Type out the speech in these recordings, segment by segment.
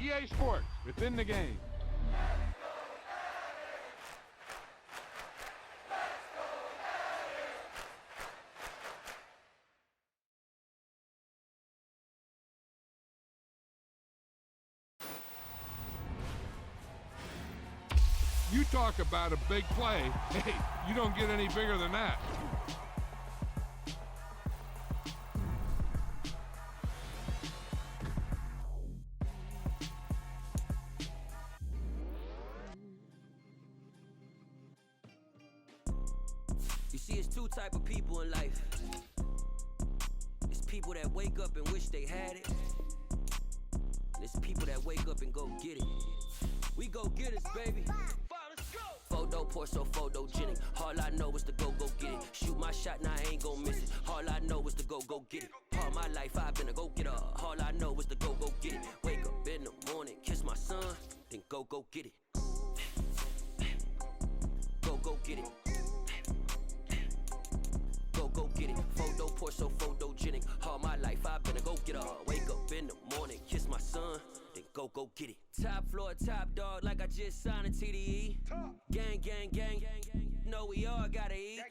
EA Sports, within the game. You talk about a big play. Hey, you don't get any bigger than that. You see, it's two type of people in life. It's people that wake up and wish they had it. And it's people that wake up and go get it. We go get it, baby. Photo poor, so photogenic. All I know is to go get it. Shoot my shot, now I ain't gon' miss it. All I know is to go get it. All my life I've been a go-getter. All I know is to go get it. Wake up in the morning, kiss my son, then go get it. Go get it. Go get it. Photo poor, so photogenic. All my life I've been a go-getter. Wake up in the morning, kiss my son, then go get it. Top floor, top dog, like I just signed a TDE. Gang, gang, gang, gang, gang. Know we all gotta eat.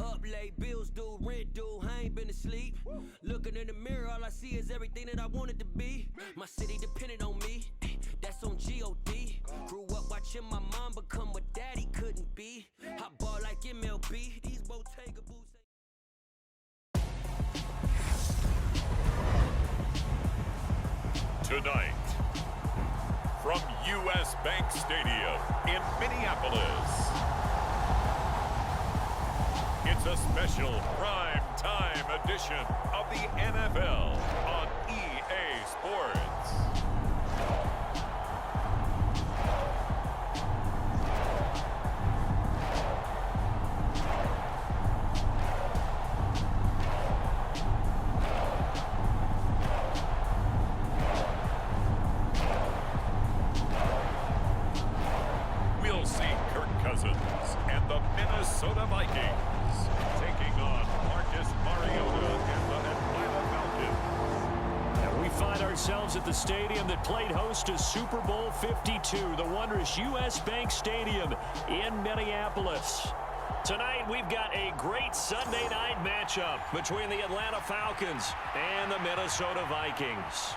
Up late, bills due, rent due, I ain't been asleep. Looking in the mirror, all I see is everything that I wanted to be. My city depended on me, that's on G.O.D. Grew up watching my mom become what daddy couldn't be. I ball like MLB, these Bottega boots. Tonight, from U.S. Bank Stadium in Minneapolis, it's a special prime time edition of the NFL on EA Sports. And the Minnesota Vikings taking on Marcus Mariota and the Atlanta Falcons. And we find ourselves at the stadium that played host to Super Bowl 52, the wondrous U.S. Bank Stadium in Minneapolis. Tonight, we've got a great Sunday night matchup between the Atlanta Falcons and the Minnesota Vikings.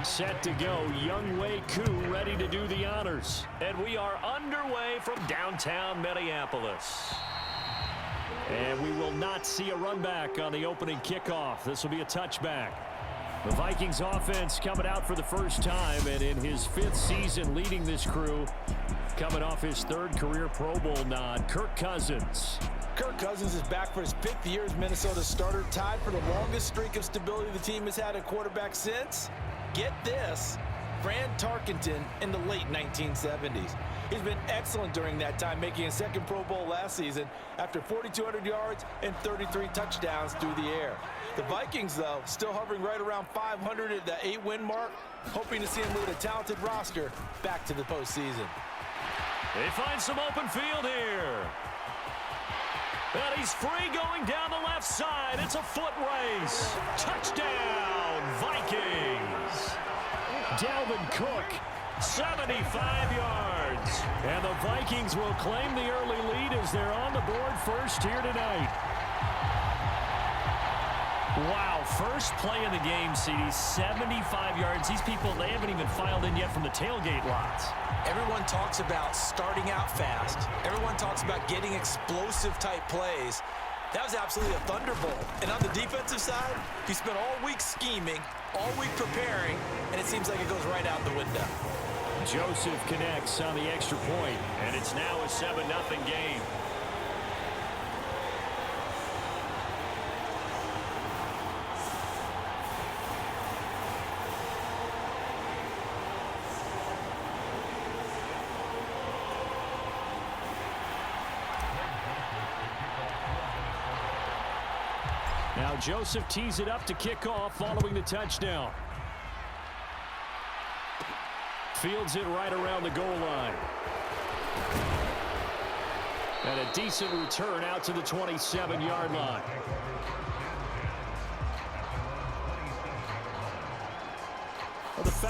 Set to go, Younghoe Koo ready to do the honors. And we are underway from downtown Minneapolis. And we will not see a run back on the opening kickoff. This will be a touchback. The Vikings offense coming out for the first time, and in his 5th season leading this crew, coming off his 3rd career Pro Bowl nod, Kirk Cousins. Kirk Cousins is back for his 5th year as Minnesota's starter, tied for the longest streak of stability the team has had at quarterback since, get this, Fran Tarkenton in the late 1970s. He's been excellent during that time, making a 2nd Pro Bowl last season after 4,200 yards and 33 touchdowns through the air. The Vikings, though, still hovering right around 500 at the 8-win mark, hoping to see him lead a talented roster back to the postseason. They find some open field here. And he's free going down the left side. It's a foot race. Touchdown, Vikings. Dalvin Cook, 75 yards. And the Vikings will claim the early lead as they're on the board first here tonight. Wow, first play of the game, CD, 75 yards. These people, they haven't even filed in yet from the tailgate lots. Everyone talks about starting out fast. Everyone talks about getting explosive-type plays. That was absolutely a thunderbolt. And on the defensive side, he spent all week scheming, all week preparing, and it seems like it goes right out the window. Joseph connects on the extra point, and it's now a 7-0 game. Now Joseph tees it up to kick off following the touchdown. Fields it right around the goal line. And a decent return out to the 27-yard line.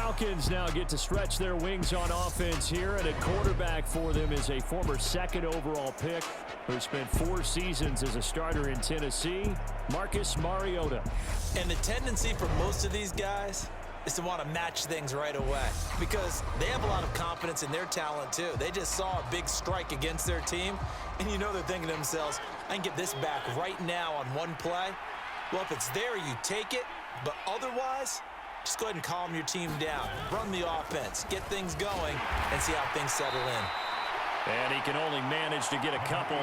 Falcons now get to stretch their wings on offense here, and a quarterback for them is a former second overall pick who spent 4 seasons as a starter in Tennessee, Marcus Mariota. And the tendency for most of these guys is to want to match things right away because they have a lot of confidence in their talent too. They just saw a big strike against their team, and you know they're thinking to themselves, I can get this back right now on one play. Well, if it's there, you take it, but otherwise, just go ahead and calm your team down. Run the offense, get things going, and see how things settle in. And he can only manage to get a couple.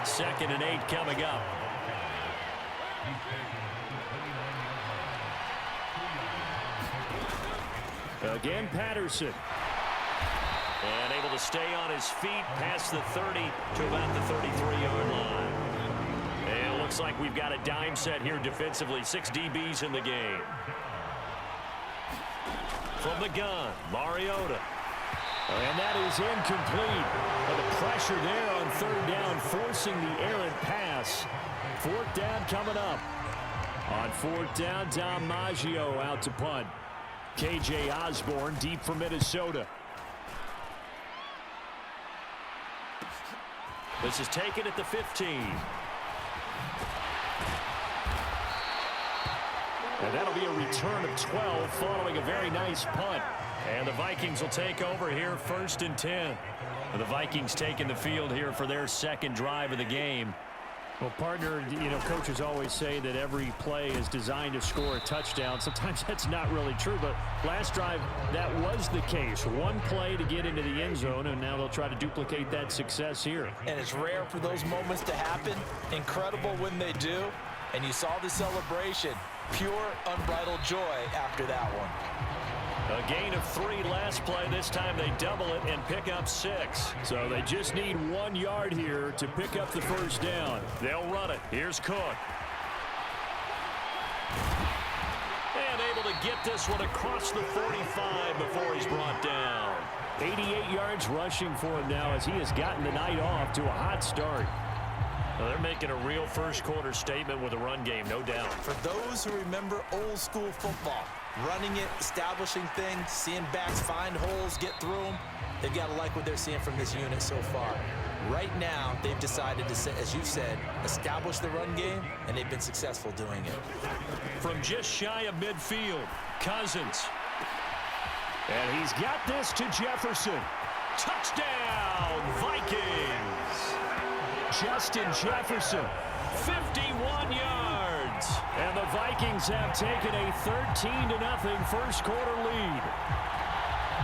2nd and 8 coming up. Again, Patterson. And able to stay on his feet past the 30 to about the 33-yard line. And it looks like we've got a dime set here defensively. 6 DBs in the game. From the gun, Mariota. And that is incomplete. But the pressure there on 3rd down, forcing the errant pass. 4th down coming up. On 4th down, Dom Maggio out to punt. K.J. Osborne deep for Minnesota. This is taken at the 15. And that'll be a return of 12 following a very nice punt. And the Vikings will take over here 1st and 10. And the Vikings taking the field here for their 2nd drive of the game. Well, partner, you know, coaches always say that every play is designed to score a touchdown. Sometimes that's not really true, but last drive, that was the case. One play to get into the end zone, and now they'll try to duplicate that success here. And it's rare for those moments to happen. Incredible when they do. And you saw the celebration. Pure, unbridled joy after that one. A gain of 3 last play. This time they double it and pick up 6. So they just need 1 yard here to pick up the 1st down. They'll run it. Here's Cook. And able to get this one across the 45 before he's brought down. 88 yards rushing for him now as he has gotten the night off to a hot start. Well, they're making a real first-quarter statement with a run game, no doubt. For those who remember old-school football, running it, establishing things, seeing backs find holes, get through them, they've got to like what they're seeing from this unit so far. Right now, they've decided to, as you said, establish the run game, and they've been successful doing it. From just shy of midfield, Cousins. And he's got this to Jefferson. Touchdown, Vikings! Justin Jefferson, 51 yards. And the Vikings have taken a 13-0 first-quarter lead.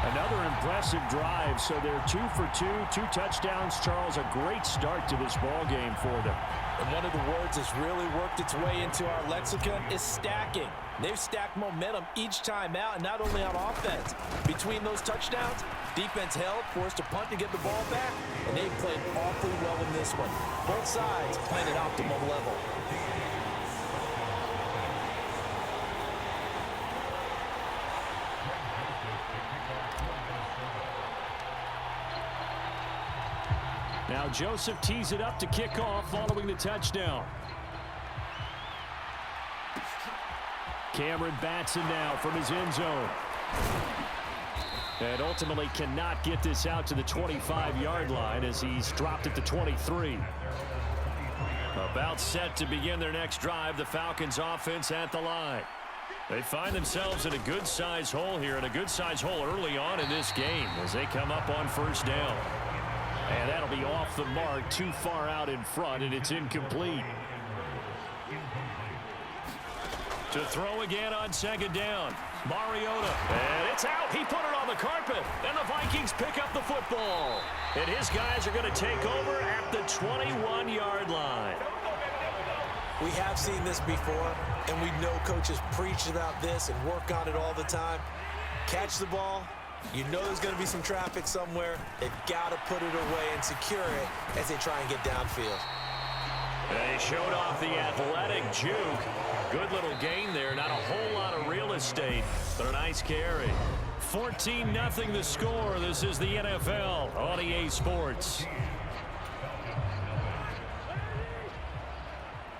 Another impressive drive, so they're 2 for 2, 2 touchdowns. Charles, a great start to this ball game for them. And one of the words that's really worked its way into our lexicon is stacking. They've stacked momentum each time out, and not only on offense. Between those touchdowns, defense held, forced a punt to get the ball back, and they've played awfully well in this one. Both sides playing at optimal level. Now Joseph tees it up to kick off following the touchdown. Cameron Batson now from his end zone. And ultimately cannot get this out to the 25-yard line as he's dropped at the 23. About set to begin their next drive, the Falcons offense at the line. They find themselves in a good-sized hole here, and a good-sized hole early on in this game as they come up on 1st down. And that'll be off the mark, too far out in front, and it's incomplete. To throw again on 2nd down. Mariota. And it's out. He put it on the carpet. And the Vikings pick up the football. And his guys are going to take over at the 21-yard line. We have seen this before, and we know coaches preach about this and work on it all the time. Catch the ball. You know there's going to be some traffic somewhere. They've got to put it away and secure it as they try and get downfield. They showed off the athletic juke. Good little gain there. Not a whole lot of real estate, but a nice carry. 14-0 the score. This is the NFL on EA Sports.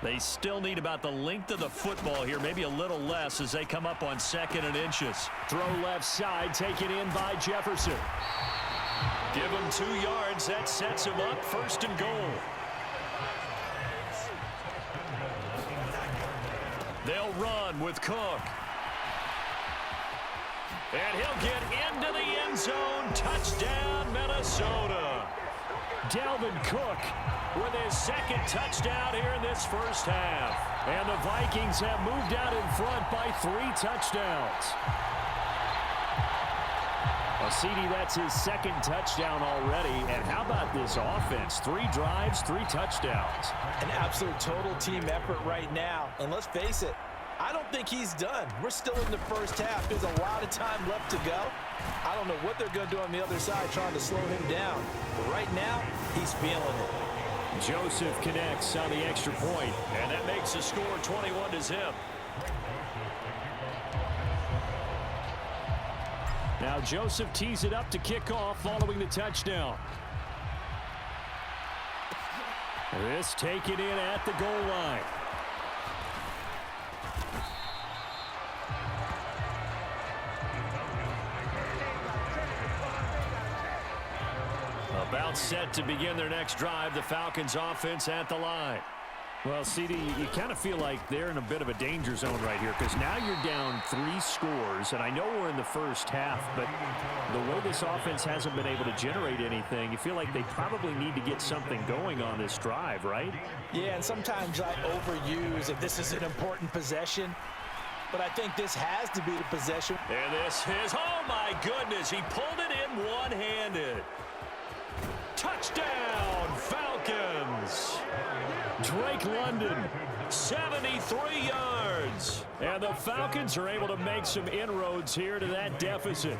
They still need about the length of the football here, maybe a little less as they come up on 2nd and inches. Throw left side, taken in by Jefferson. Give him 2 yards. That sets him up 1st and goal. They'll run with Cook. And he'll get into the end zone. Touchdown, Minnesota. Dalvin Cook with his 2nd touchdown here in this first half. And the Vikings have moved out in front by 3 touchdowns. Well, CD, that's his 2nd touchdown already. And how about this offense? 3 drives, 3 touchdowns. An absolute total team effort right now. And let's face it, I don't think he's done. We're still in the first half. There's a lot of time left to go. I don't know what they're going to do on the other side trying to slow him down. But right now, he's feeling it. Joseph connects on the extra point, and that makes the score 21-0. Now Joseph tees it up to kick off following the touchdown. This taken in at the goal line. About set to begin their next drive, the Falcons offense at the line. Well, CD, you kind of feel like they're in a bit of a danger zone right here because now you're down 3 scores, and I know we're in the first half, but the way this offense hasn't been able to generate anything, you feel like they probably need to get something going on this drive, right? Yeah, and sometimes I overuse if this is an important possession, but I think this has to be the possession. And this is, oh my goodness, he pulled it in one-handed. Touchdown, Falcons! Drake London, 73 yards. And the Falcons are able to make some inroads here to that deficit.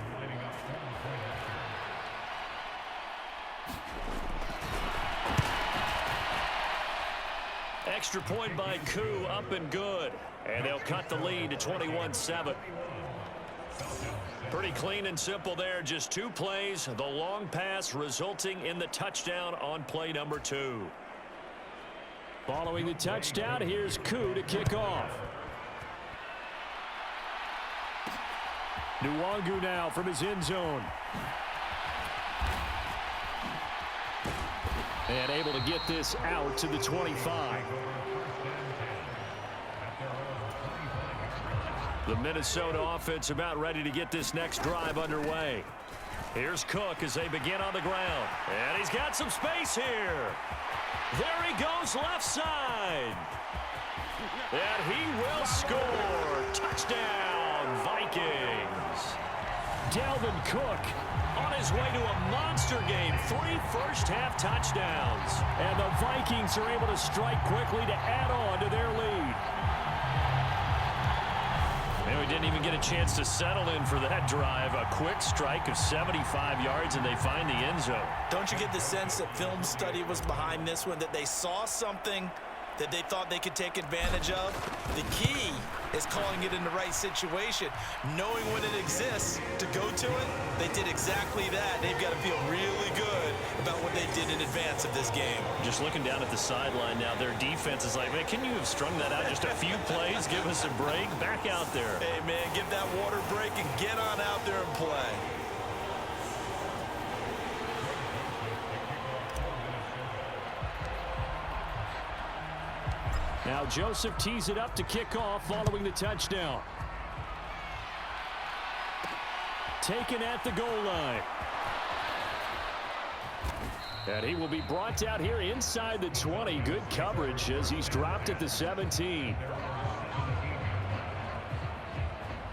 Extra point by Koo, up and good. And they'll cut the lead to 21-7. Pretty clean and simple there. Just 2 plays. The long pass resulting in the touchdown on play number 2. Following the touchdown, here's Koo to kick off. Nwangu now from his end zone. And able to get this out to the 25. The Minnesota offense about ready to get this next drive underway. Here's Cook as they begin on the ground. And he's got some space here. There he goes left side. And he will score. Touchdown, Vikings. Dalvin Cook on his way to a monster game. 3 first-half touchdowns. And the Vikings are able to strike quickly to add on to their lead. And we didn't even get a chance to settle in for that drive. A quick strike of 75 yards, and they find the end zone. Don't you get the sense that film study was behind this one, that they saw something that they thought they could take advantage of? The key is calling it in the right situation. Knowing when it exists to go to it, they did exactly that. They've got to feel really good about what they did in advance of this game. Just looking down at the sideline now, their defense is like, man, can you have strung that out just a few plays? Give us a break. Back out there. Hey, man, give that water break and get on out there and play. Now Joseph tees it up to kick off following the touchdown. Taken at the goal line. And he will be brought down here inside the 20. Good coverage as he's dropped at the 17.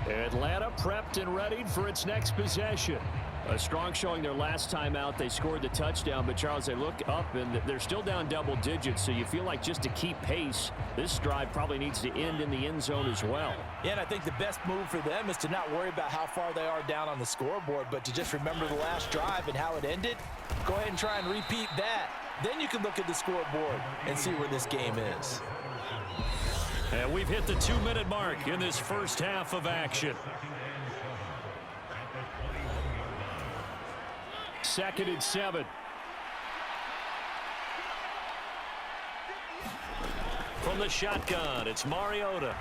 Atlanta prepped and readied for its next possession. A strong showing their last time out. They scored the touchdown, but Charles, they look up and they're still down double digits, so you feel like just to keep pace, this drive probably needs to end in the end zone as well. Yeah, and I think the best move for them is to not worry about how far they are down on the scoreboard, but to just remember the last drive and how it ended. Go ahead and try and repeat that. Then you can look at the scoreboard and see where this game is. And we've hit the 2-minute mark in this first half of action. 2nd and 7. From the shotgun, it's Mariota.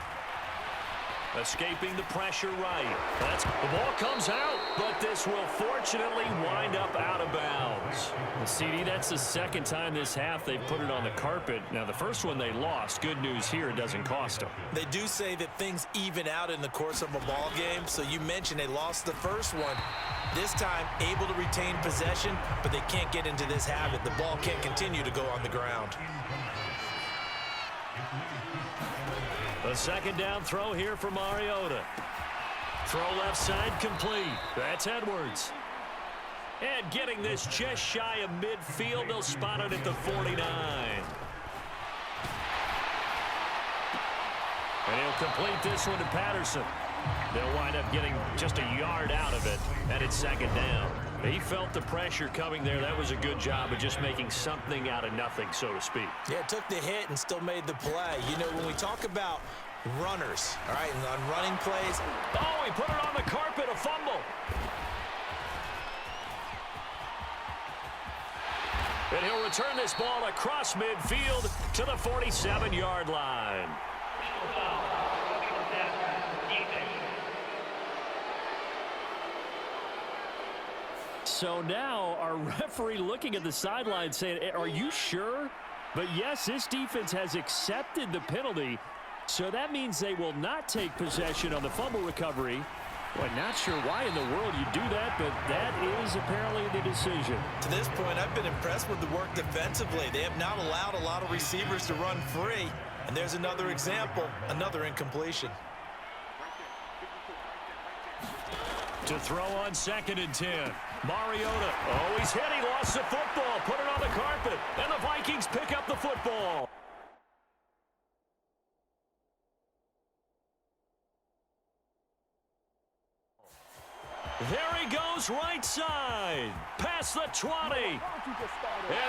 Escaping the pressure right. The ball comes out, but this will fortunately wind up out of bounds. CD, that's the second time this half they've put it on the carpet. Now, the first one they lost. Good news here, it doesn't cost them. They do say that things even out in the course of a ball game. So you mentioned they lost the first one. This time, able to retain possession, but they can't get into this habit. The ball can't continue to go on the ground. A second down throw here for Mariota. Throw left side complete. That's Edwards. And getting this just shy of midfield, they'll spot it at the 49. And he'll complete this one to Patterson. They'll wind up getting just a yard out of it, and it's second down. He felt the pressure coming there. That was a good job of just making something out of nothing, so to speak. Yeah, took the hit and still made the play. You know, when we talk about runners, all right, and on running plays. Oh, he put it on the carpet, a fumble. And he'll return this ball across midfield to the 47-yard line. So now our referee looking at the sideline saying, are you sure? But yes, this defense has accepted the penalty, so that means they will not take possession on the fumble recovery. Well, not sure why in the world you do that, but that is apparently the decision. To this point, I've been impressed with the work defensively. They have not allowed a lot of receivers to run free. And there's another example, another incompletion. To throw on 2nd and 10. Mariota. Oh, he's hit. He lost the football. Put it on the carpet. And the Vikings pick up the football. There he goes, right side. Past the 20. And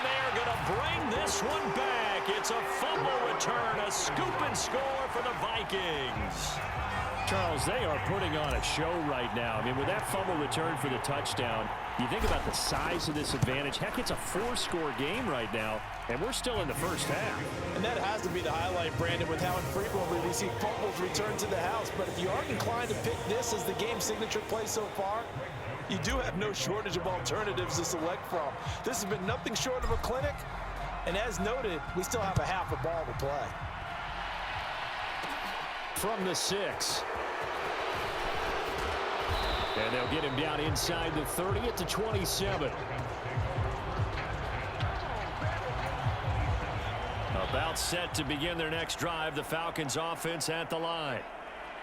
they are going to bring this one back. It's a fumble return, a scoop and score for the Vikings. Charles, they are putting on a show right now. I mean, with that fumble return for the touchdown, you think about the size of this advantage. Heck, it's a 4-score game right now, and we're still in the first half. And that has to be the highlight, Brandon, with how infrequently we see fumbles return to the house. But if you are inclined to pick this as the game signature play so far, you do have no shortage of alternatives to select from. This has been nothing short of a clinic, and as noted, we still have a half a ball to play. From the 6. And they'll get him down inside the 30 at the 27. About set to begin their next drive, the Falcons offense at the line.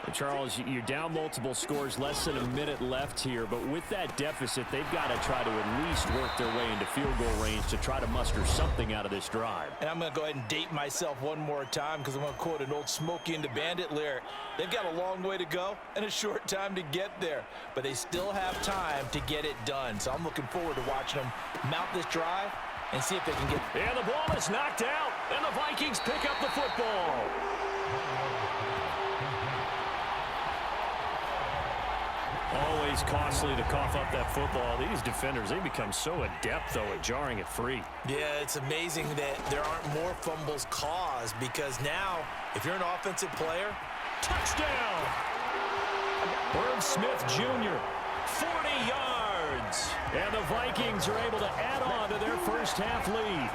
And Charles, you're down multiple scores, less than a minute left here, but with that deficit, they've got to try to at least work their way into field goal range to try to muster something out of this drive. And I'm going to go ahead and date myself one more time because I'm going to quote an old Smokey and the Bandit lyric. They've got a long way to go and a short time to get there, but they still have time to get it done. So I'm looking forward to watching them mount this drive and see if they can get... And the ball is knocked out, and the Vikings pick up the football. Always costly to cough up that football. These defenders, they become so adept, though, at jarring it free. Yeah, it's amazing that there aren't more fumbles caused because now, if you're an offensive player, touchdown! Herb Smith Jr., 40 yards. And the Vikings are able to add on to their first half lead.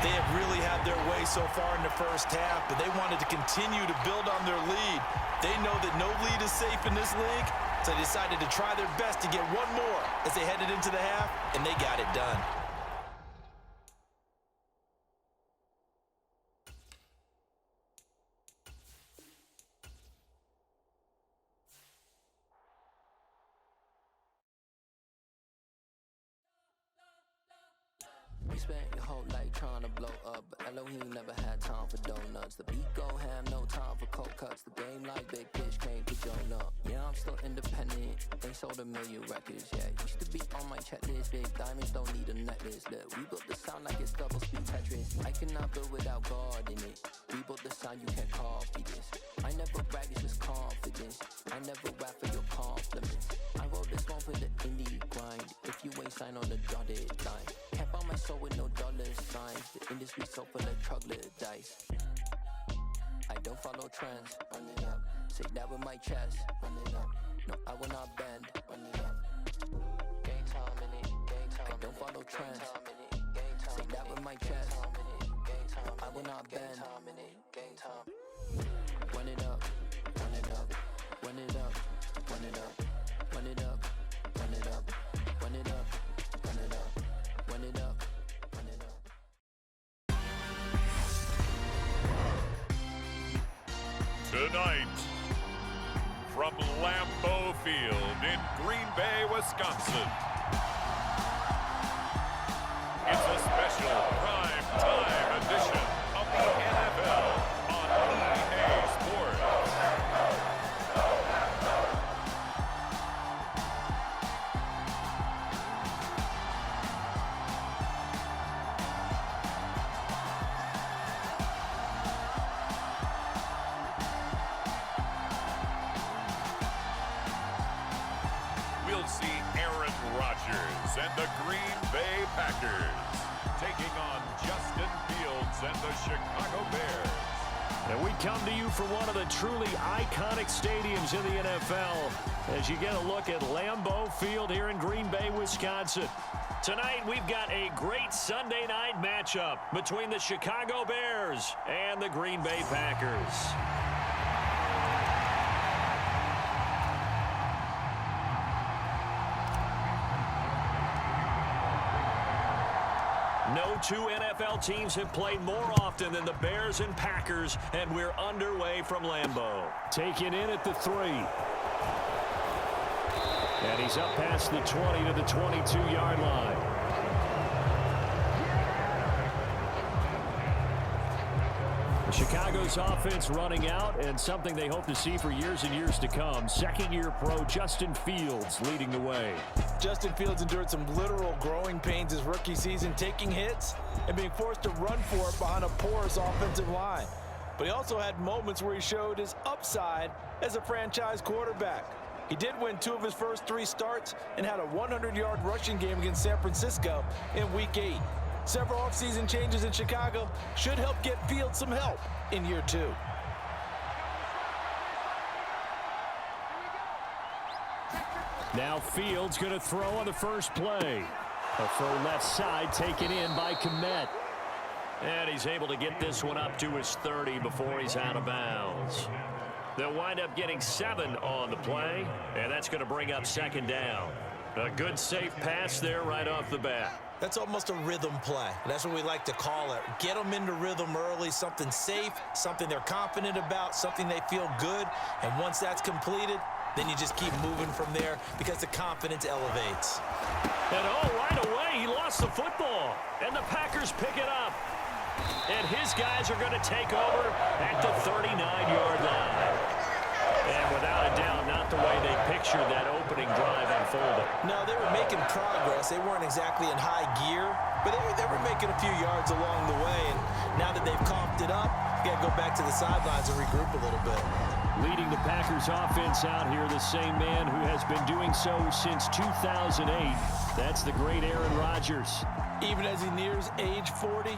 They have really had their way so far in the first half, but they wanted to continue to build on their lead. They know that no lead is safe in this league, so they decided to try their best to get one more as they headed into the half, and they got it done. You spent your whole life trying to blow up, but Elohim never had time for donuts. The beat go ham, no time for cold cuts. The game like big pitch came to join up. Yeah, I'm still independent. They sold 1 million records, yeah. Used to be on my checklist. Big diamonds don't need a necklace. Look, we built the sound like it's double speed Tetris. I cannot build without God in it. We built the sound, you can't copy this. I never brag, it's just confidence. I never rap for your compliments. I wrote this one for the indie grind. If you ain't signed on the dotted line, can't buy my soul with no dollar signs. The industry so full of troglodytes. don't follow trends. Run it up. Say that with my chest. Run it up. No, I will not bend. Run it up. Game time in it. Game time. I don't follow trends. Say that with my chest. No, I will not bend. Game time. Run it up. Run it up. Run it up. Run it up. Run it up. Run it up. Run it up. Run it up. Run it up. Run it up. Tonight, from Lambeau Field in Green Bay, Wisconsin, it's a special prime time edition of the NFL on EA Sports. We'll see Aaron Rodgers and the Green Bay Packers taking on Justin Fields and the Chicago Bears. And we come to you from one of the truly iconic stadiums in the NFL as you get a look at Lambeau Field here in Green Bay, Wisconsin. Tonight, we've got a great Sunday night matchup between the Chicago Bears and the Green Bay Packers. No two NFL teams have played more often than the Bears and Packers, and we're underway from Lambeau. Taken in at the 3. And he's up past the 20 to the 22-yard line. Chicago's offense running out, and something they hope to see for years and years to come. Second-year pro Justin Fields leading the way. Justin Fields endured some literal growing pains his rookie season, taking hits and being forced to run for it behind a porous offensive line. But he also had moments where he showed his upside as a franchise quarterback. He did win 2 of his first 3 starts and had a 100-yard rushing game against San Francisco in Week 8. Several offseason changes in Chicago should help get Fields some help in year 2. Now Fields going to throw on the first play. A full left side taken in by Kmet. And he's able to get this one up to his 30 before he's out of bounds. They'll wind up getting 7 on the play, and that's going to bring up second down. A good safe pass there right off the bat. That's almost a rhythm play. That's what we like to call it. Get them into rhythm early, something safe, something they're confident about, something they feel good. And once that's completed, then you just keep moving from there because the confidence elevates. And right away, he lost the football. And the Packers pick it up. And his guys are going to take over at the 39-yard line. And without a doubt, not the way they pictured that opening drive unfolding. No, they were making progress. They weren't exactly in high gear, but they were making a few yards along the way. And now that they've comped it up, you got to go back to the sidelines and regroup a little bit. Leading the Packers offense out here, the same man who has been doing so since 2008. That's the great Aaron Rodgers. Even as he nears age 40,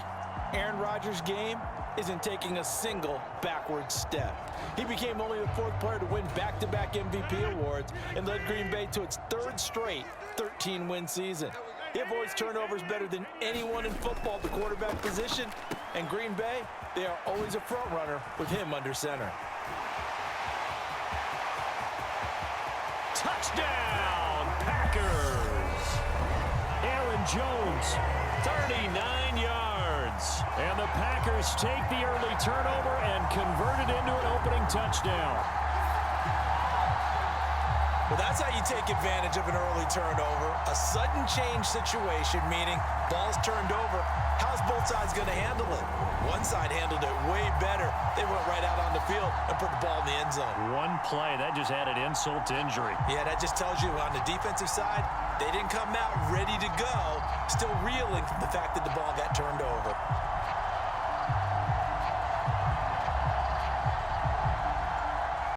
Aaron Rodgers' game isn't taking a single backward step. He became only the 4th player to win back-to-back MVP awards and led Green Bay to its 3rd straight 13-win season. He avoids turnovers better than anyone in football at the quarterback position, and Green Bay, they are always a front runner with him under center. Touchdown, Packers! Aaron Jones, 39 yards. And the Packers take the early turnover and convert it into an opening touchdown. Well, that's how you take advantage of an early turnover. A sudden change situation, meaning ball's turned over. How's both sides going to handle it? One side handled it way better. They went right out on the field and put the ball in the end zone. One play, that just added insult to injury. Yeah, that just tells you on the defensive side, they didn't come out ready to go, still reeling from the fact that the ball got turned